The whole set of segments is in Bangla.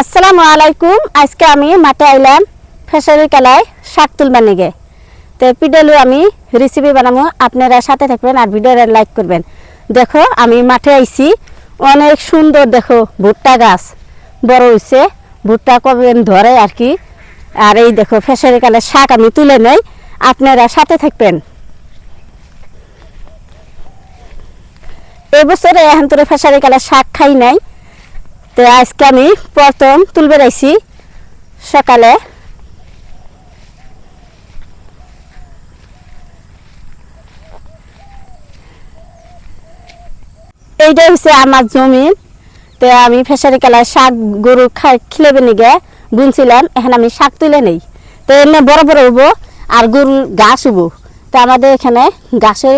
আসসালামু আলাইকুম। আজকে আমি মাঠে আইলাম ফেসারি কালায় শাক তুলবার নিগে। তো পিডালু আমি রেসিপি বানাবো, আপনারা সাথে থাকবেন আর ভিডিওটা লাইক করবেন। দেখো আমি মাঠে আইছি, অনেক সুন্দর দেখো ভুট্টা গাছ বড় হয়েছে, ভুট্টা কবে ধরে আর কি। আর এই দেখো ফেসারি কালার শাক আমি তুলে নেই, আপনারা সাথে থাকবেন। এবছরে এখন তোরে ফেসারি কালার শাক খাই নাই, তো আজকে আমি প্রথম তুলবে রাইছি সকালে। এইটা হচ্ছে আমার জমি, তো আমি ফেসারি কালার শাক গরু খিলেবে নিগে বুনছিলাম, এখন আমি শাক তুলে নেই। তো এমনি বড় বড় হবো আর গরুর ঘাস হবো, তো আমাদের এখানে ঘাসের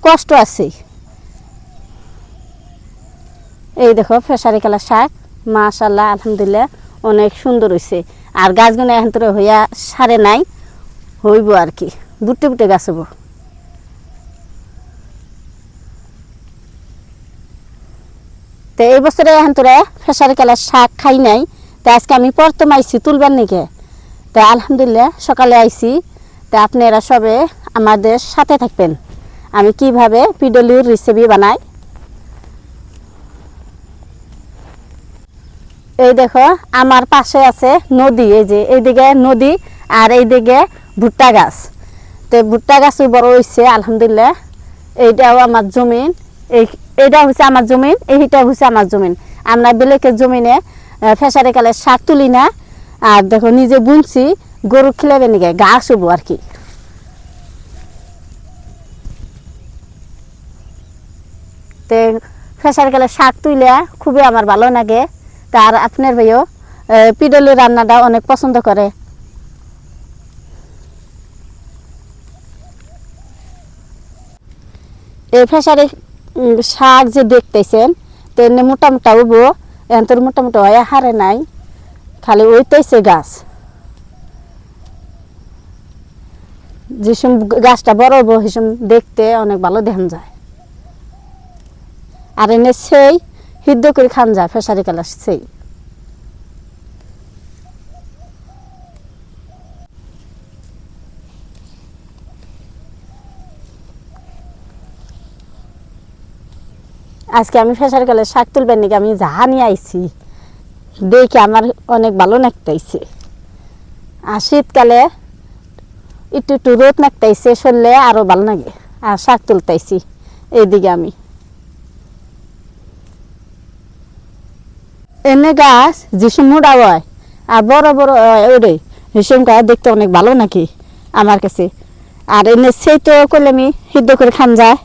কষ্ট আছে। এই দেখো ফেসারি কালার শাক, মাশাআল্লাহ আলহামদুলিল্লাহ অনেক সুন্দর হয়েছে। আর গাছগুলো এখন তো হইয়া সারে নাই, হইব আর কি, বুটে বুটে গাছ হবো। তো এই বছরে এখন তোরা ফেসারি কালার শাক খাই নাই, তো আজকে আমি প্রথম আইছি তুলবার নিকে। তো আলহামদুলিল্লাহ সকালে আইছি, তো আপনারা সবে আমাদের সাথে থাকবেন আমি কিভাবে পিডলির রেসিপি বানাই। এই দেখো আমার পাশে আছে নদী, এই যে এইদিকে নদী আর এইদিকে ভুট্টা গাছ। তো ভুট্টা গাছও বড় হয়েছে আলহামদুলিল্লাহ। এইটাও আমার জমিন, এইটা হচ্ছে আমার জমিন, এইটা হচ্ছে আমার জমিন। আমরা বেলেকের জমিনে ফেসারি কালের শাক তুলি না, আর দেখো নিজে বুনছি গরু খিলাবে নিগে ঘাস হবো আর কি। তো ফেসারি কালের শাক তুইলে খুবই আমার ভালো লাগে। তার আপনার ভাইও পিডলের রান্নাটা অনেক পছন্দ করে। এই ফেসারি শাক যে দেখতেছেন, তো এমনি মোটা মোটা হবো, এখন তোর মোটা মোটা হয়ে হারে নাই, খালি ওইটাইছে গাছ। যেসব গাছটা বড় হবো সেসব দেখতে অনেক ভালো দেখা যায়। আর এনে সেই সিদ্ধ করে খান যায় ফেসারি কালার সেই। আজকে আমি ফেসারি কালার শাক তুলবেন নাকি আমি যাহা নিয়ে আইছি, দেখে আমার অনেক ভালো লাগতেছে। আর শীতকালে একটু একটু রোদ লাগতেছে, সরলে আরো ভালো লাগে। আর শাক তুলতেছি এইদিকে আমি। এনে গাছ যেসব মোড়া হয় আর বড় বড় ওরে সেসব গাছ দেখতে অনেক ভালো নাকি আমার কাছে। আর এনে সেই তো করলে আমি সিদ্ধ করে খান যায়।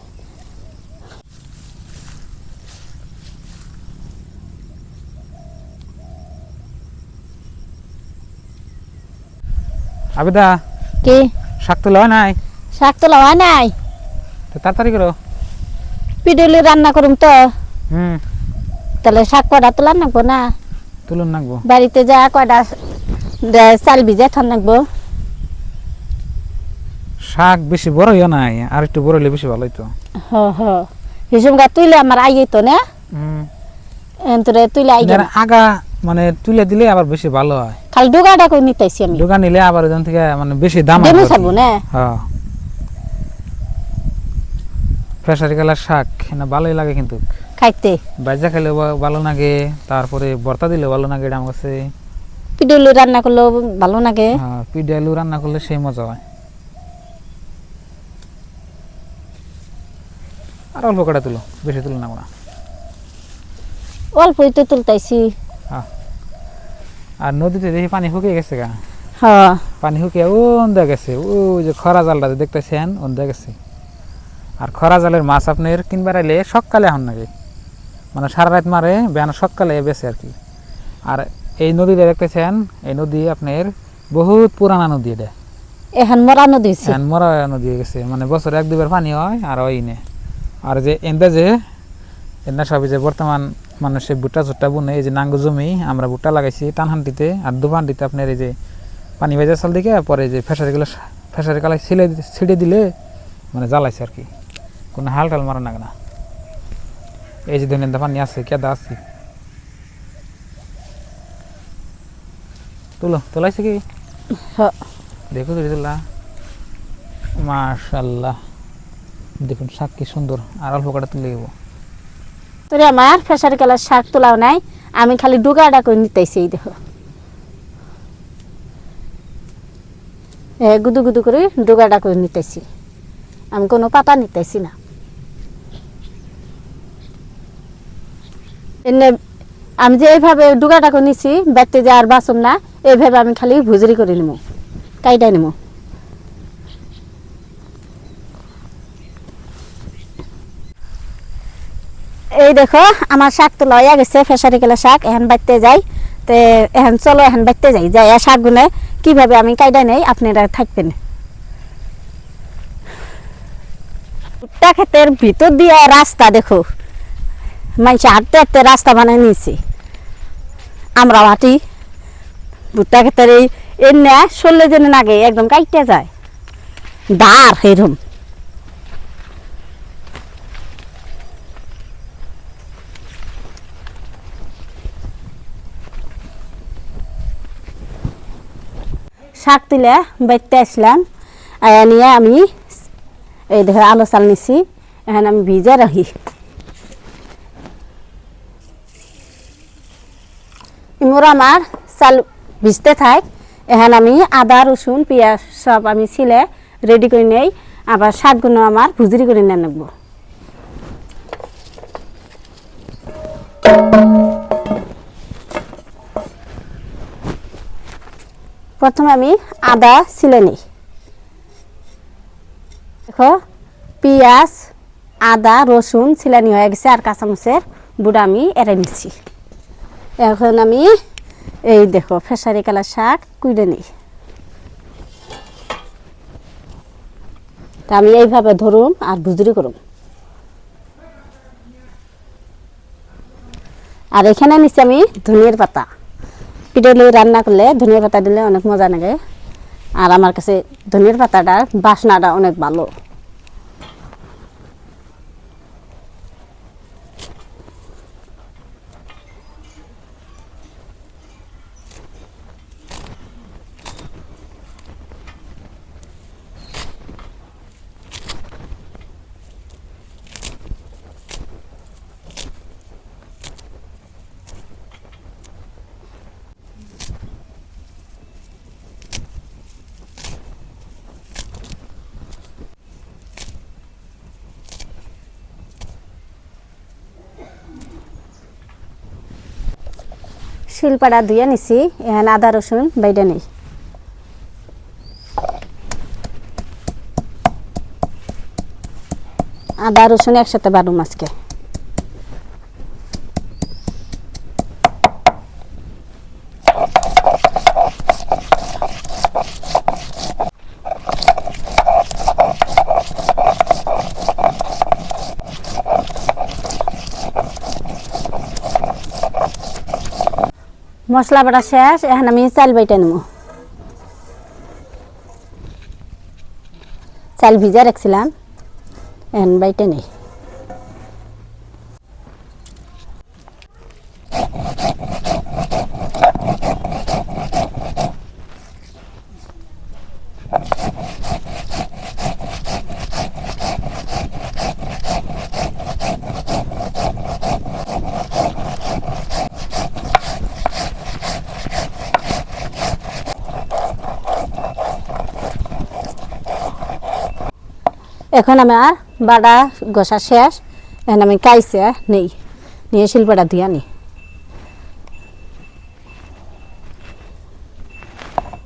আবেদা কি শাক তোলা হয় নাই? শাক তোলা হয় নাই, তো তাড়াতাড়ি করো। পিডলি রান্না করুম তো, হুম, তাহলে শাক কয়টা তোলা নাকবো না? তুলুন নাকবো। বাড়িতে যা কয়টা চাল ভিজে থান নাকবো। শাক বেশি বড় হইয়া নাই, আর একটু বড় হলে বেশি ভালো হইতো। হ হ হিসুম গা তুইলে আমার আই তো না, এন্তরে তুইলে আই আগা মানে তুলে দিলে আবার বেশি ভালো হয়। খালি ডুগাটা কই নিতাইছি আমি, দোকান নিলে আবার ওখান থেকে মানে বেশি দাম দেমু ছাড়বো না। হ্যাঁ, ফেসারি কালার শাক না ভালোই লাগে কিন্তু খাইতে। ভাজা খেলেও ভালো লাগে, তারপরে ভর্তা দিলেও ভালো লাগে। আমার কাছে পিডলি রান্না করলেও ভালো লাগে। হ্যাঁ, পিঠে আলু রান্না করলে সেই মজা হয়। আর অল্প কটা তুলো, বেশি তুলো না আমরা। অল্পই তো তুলতাইছি। আর নদীতে দেখি পানি শুকিয়ে গেছে গা। হ্যাঁ, পানি শুকিয়ে ওন্দা গেছে, ও যে খরা জালটা দেখতেছেন ওন্দা গেছে। আর খরা জালের মাছ আপনার কিনবার আইলে সকালে এখন নাকি, মানে সারা রাত মারে, বেয়ানো সকালে বেছে আর কি। আর এই নদীটা দেখতেছেন, এই নদী আপনার বহুত পুরানা নদী। এটা এখন মরা নদী, এখন মরা নদী হয়ে গেছে, মানে বছরে এক দুবার পানি হয় আর ওই নে। আর যে এন্দা যে এন্দা সবই যে বর্তমান মানুষের ভুট্টা চুট্টা বুনে, এই যে নাঙ্গু জমি আমরা ভুট্টা লাগাইছি টানহান্টিতে, আর দুপান্টিতে আপনার এই যে পানি ভেজা চাল দিকে পরে যে ফেসারি কালাই ছিঁড়ে দিলে মানে জ্বালাইছে আর কি, কোনো হাল টাল মারা লাগে না। এই যে ধরেন পানি আছে কেদা আছে, তুলো তোলাইছে কি হ্যাঁ দেখো ধরে তোলা মাশাআল্লাহ দেখুন শাক কি সুন্দর আর অল্প কটা তুলে দেবো তোরে আমার ফেসারি কালার শাক তোলাও নাই আমি খালি ডুগাটা করে নিতেছি এই দেখো গুদু গুদু করে ডুগাটা করে নিতেছি আমি কোনো পাতা নিতেছি না এনে আমি যে এইভাবে ডুগাটা করে নিছি বেতে যে আর বাসন না এইভাবে আমি খালি ভুজরি করে নিব কাইটা নিব এই দেখো আমার শাক তো লয়া গেছে ফেসারি কালার শাক এখন বাইতে যাই তো এখন চলো এখন বাইতে যাই যাই শাক গুনে কিভাবে আমি কাইটা নেই আপনারা থাকবেন ভুট্টা ক্ষেতের ভিতর দিয়ে রাস্তা দেখো মানুষ হাঁটতে হাঁটতে রাস্তা বানিয়ে নিয়েছি আমরা হাঁটি ভুট্টা ক্ষেতের এই এনে 16 জন আগে একদম কাইটে যায় দাঁড় এরকম শাক তুলে বাইতে আসলাম আয়া নিয়ে আমি এই দেখো আলো চাল নিছি এখন আমি ভিজে রাখি ইমোর আমার চাল ভিজতে থাক এখন আমি আদা রসুন পেঁয়াজ সব আমি ছিলে রেডি করে নেই আবার শাকগুলো আমার ভুজরি করে নিয়ে নেব প্রথমে আমি আদা ছিলে নিই দেখো পেঁয়াজ আদা রসুন ছিলানি হয়ে গেছে আর কাঁচামরিচের বুড়া আমি এড়ে নিচ্ছি এখন আমি এই দেখো ফেসারি কালার শাক কুইড়ে নিই তা আমি এইভাবে ধরুম আর ভুজরি করুম আর এখানে নিচ্ছি আমি ধনিয়ার পাতা পিঠে রান্না করলে ধনিয়া পাতা দিলে অনেক মজা লাগে আর আমার কাছে ধনিয়ার পাতাটার বাসনাটা অনেক ভালো শিলপাড়া ধুয়ে নিছি এখন আদা রসুন বাইডে নেই আদা রসুন একসাথে বাড়ুম আজকে মশলা বাটা শেষ এখন আমি চাল বাইটা নেব চাল ভিজা রাখছিলাম এখন বাইটা নেই এখন আমার বাড়া ঘষা শেষ এখন আমি কাইছে নেই নিয়ে শিলপাটা ধুয়া নিই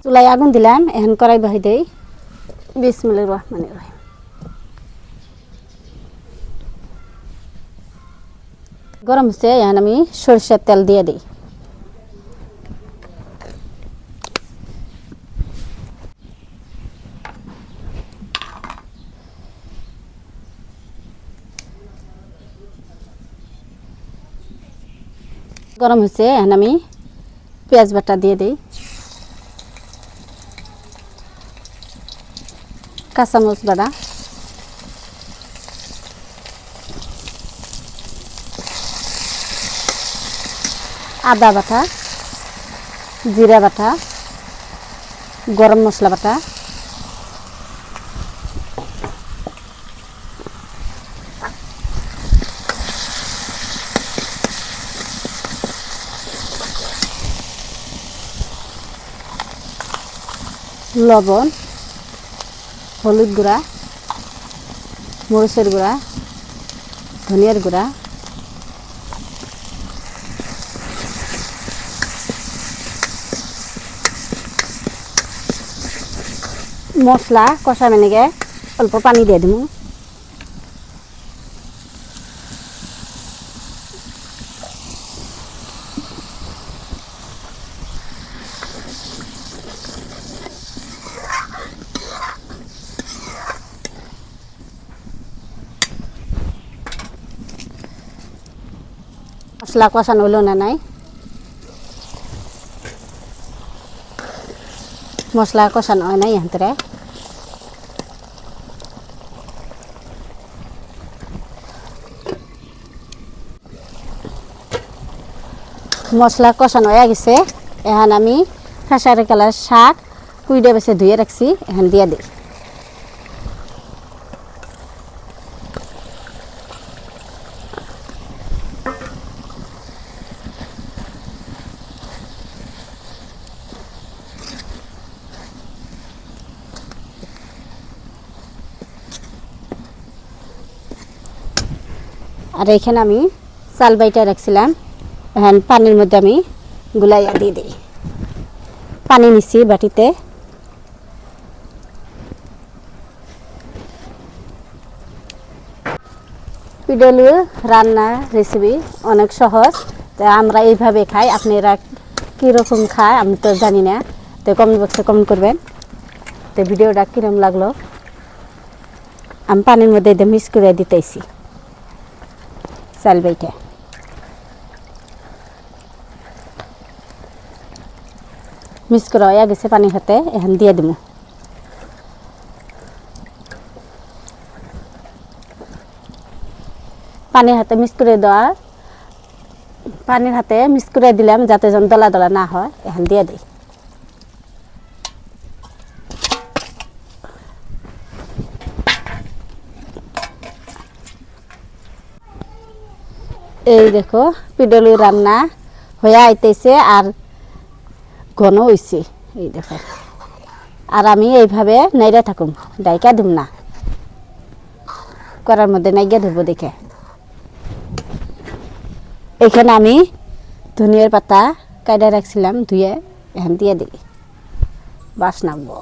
চুলাই আগুন দিলাম এখন কড়াই বহাই দেই বিসমিল্লাহির রহমানির রহিম গরম হচ্ছে এখন আমি সরিষার তেল দিয়ে দিই গরম হচ্ছে এখন আমি পেঁয়াজ বাটা দিয়ে দিই কাঁচামরিচ বাটা আদা বাটা জিরা বাটা গরম মশলা বাটা, লবণ, হলুদ গুঁড়া, মরিচের গুঁড়া, ধনিয়ার গুঁড়া, মশলা কষা মেনেগে অল্প পানি দিয়ে দিব। মশলা কষানো হলো না নাই, মশলা কষানো হয় নাই এখানতে মশলা কষানো হয়ে গেছে। এখন আমি খেসারি কালার শাক কুইডে বেছে ধুয়ে রাখছি, এখন দিয়ে দিই। আর এখানে আমি চাল বাইটা রাখছিলাম, এখন পানির মধ্যে আমি গুলাইয়া দিয়ে দিই। পানি নিচ্ছি বাটিতে। পিডলু রান্নার রেসিপি অনেক সহজ, তো আমরা এইভাবে খাই। আপনারা কীরকম খায় আমি তো জানি না, তো কমেন্ট বক্সে কমেন্ট করবেন। তো ভিডিওটা কীরকম লাগলো আমি পানির মধ্যে মিক্স করে দিতেছি চাল বাইটা। মিক্স করা হয়ে গেছে পানি হাতে, এখন দিয়ে দিব। পানির হাতে মিক্স করে দেওয়া, পানির হাতে মিক্স করে দিলাম যাতে যেন দলা দলা না হয়। এখন দিয়ে দিই। এই দেখো পিডলু রান্না হয়ে আইতেছে আর ঘন হয়েছে, এই দেখো। আর আমি এইভাবে নাইরা থাকুম, ডাইকা দিম না, করার মধ্যে নাইগা ধরবো দেখে। এখানে আমি ধনিয়ার পাতা কাইডা রাখছিলাম ধুয়ে, এখন দিয়ে দিই। বাস নামবো।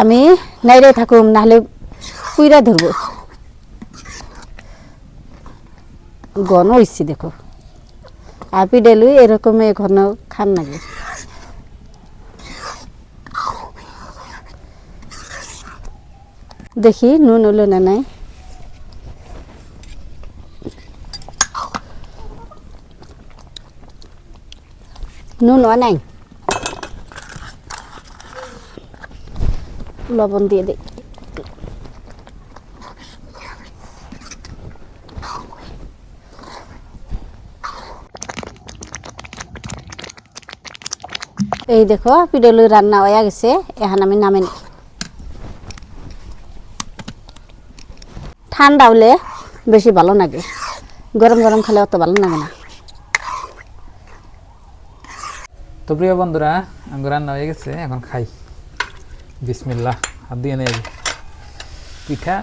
আমি নাইরে থাকুম, নাহলে পুইরা ধরবো। ঘন হইছি দেখো। আর পিডলু এরকম ঘন খান নাকি। দেখি নুন হলো না নাই। নুন নাই, লবণ দিয়ে দিই। এই দেখো পিডলু রান্না হয়ে গেছে, এখন আমি নামে নিই। ঠান্ডা হলে বেশি ভালো লাগে, গরম গরম খেলে অত ভালো লাগে না। তো প্রিয় বন্ধুরা, আমার রান্না হয়ে গেছে, এখন খাই। বিসমিল্লাহ, হাত দিয়ে নেই। পিঠা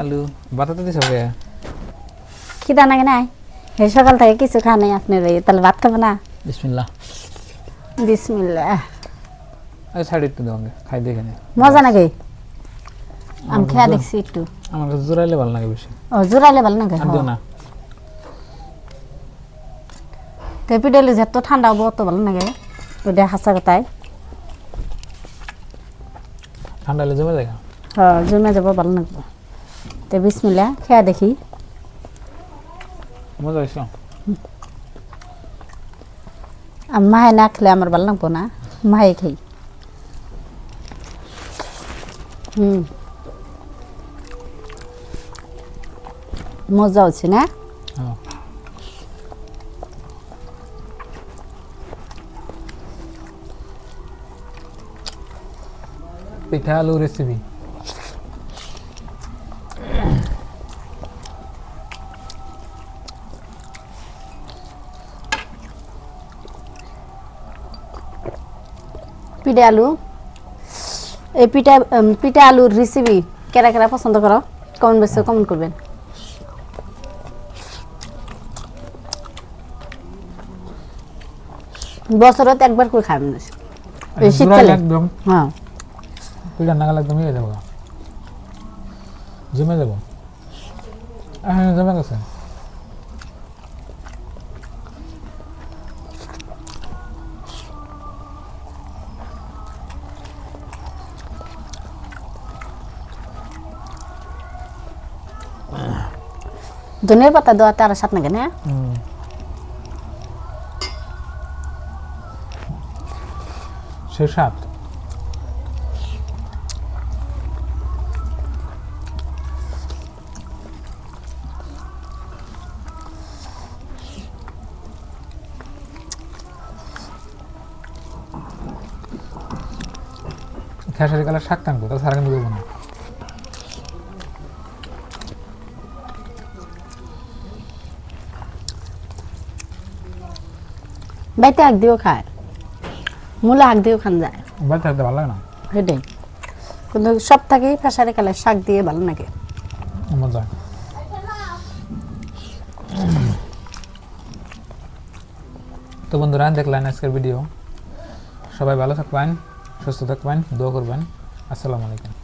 আলু বাতাতে দিস হবে। খিদা নাকি নাই? এই সকাল থেকে কিছু খা নাই আপনার, তাহলে ভাত খাবো না? বিসমিল্লাহ। বিসমিল্লাহ। সাইড একটু দেওয়া খাই দেখে নে। মজা নাকি? আমি খেয়া দেখছি একটু। আমার কাছে জোরাইলে ভালো লাগে বেশি। ও জোরাইলে ভালো লাগে। আর দিও না। তো পিডলু যত ঠান্ডা হবো অত ভালো লাগে। ওটা হাসা কথায় ঠান্ডা হলে জমে যায় হ্যাঁ জমে যাব ভালো লাগবে তো বিসমিল্লাহ খেয়া দেখি মজা হয়েছে আর মায়ে না খেলে আমার ভালো লাগবো না মায়ে খাই মজা হচ্ছে না পিঠা আলু রেসিপি পিঠা আলু এই পিঠা আলুর রেসিপি কেরা কেরা পছন্দ করো কমেন্ট বক্সে কমেন্ট করবেন বছরত একবার করে খাবেন এই শীতকালে একদম হ্যাঁ পিঠা নাগাল একদম ইয়ে যাবো জমে যাবো হ্যাঁ জমে গেছে ধনের পাতা দেওয়াতে আর স্বাদ লাগে না সে স্বাদ খেসারি কালার শাক টানবো তা সারা কিন্তু দেবো না বাইতে আগ দিয়েও খায় মূলা আগ দিয়েও খান যায় বাড়িতে থাকতে ভালো লাগে না সেটাই কিন্তু সব থেকেই ফেসারে কালে শাক দিয়ে ভালো লাগে মজা তো বন্ধুরা দেখলেন আজকের ভিডিও সবাই ভালো থাকবেন সুস্থ থাকবেন দোয়া করবেন আসসালামু আলাইকুম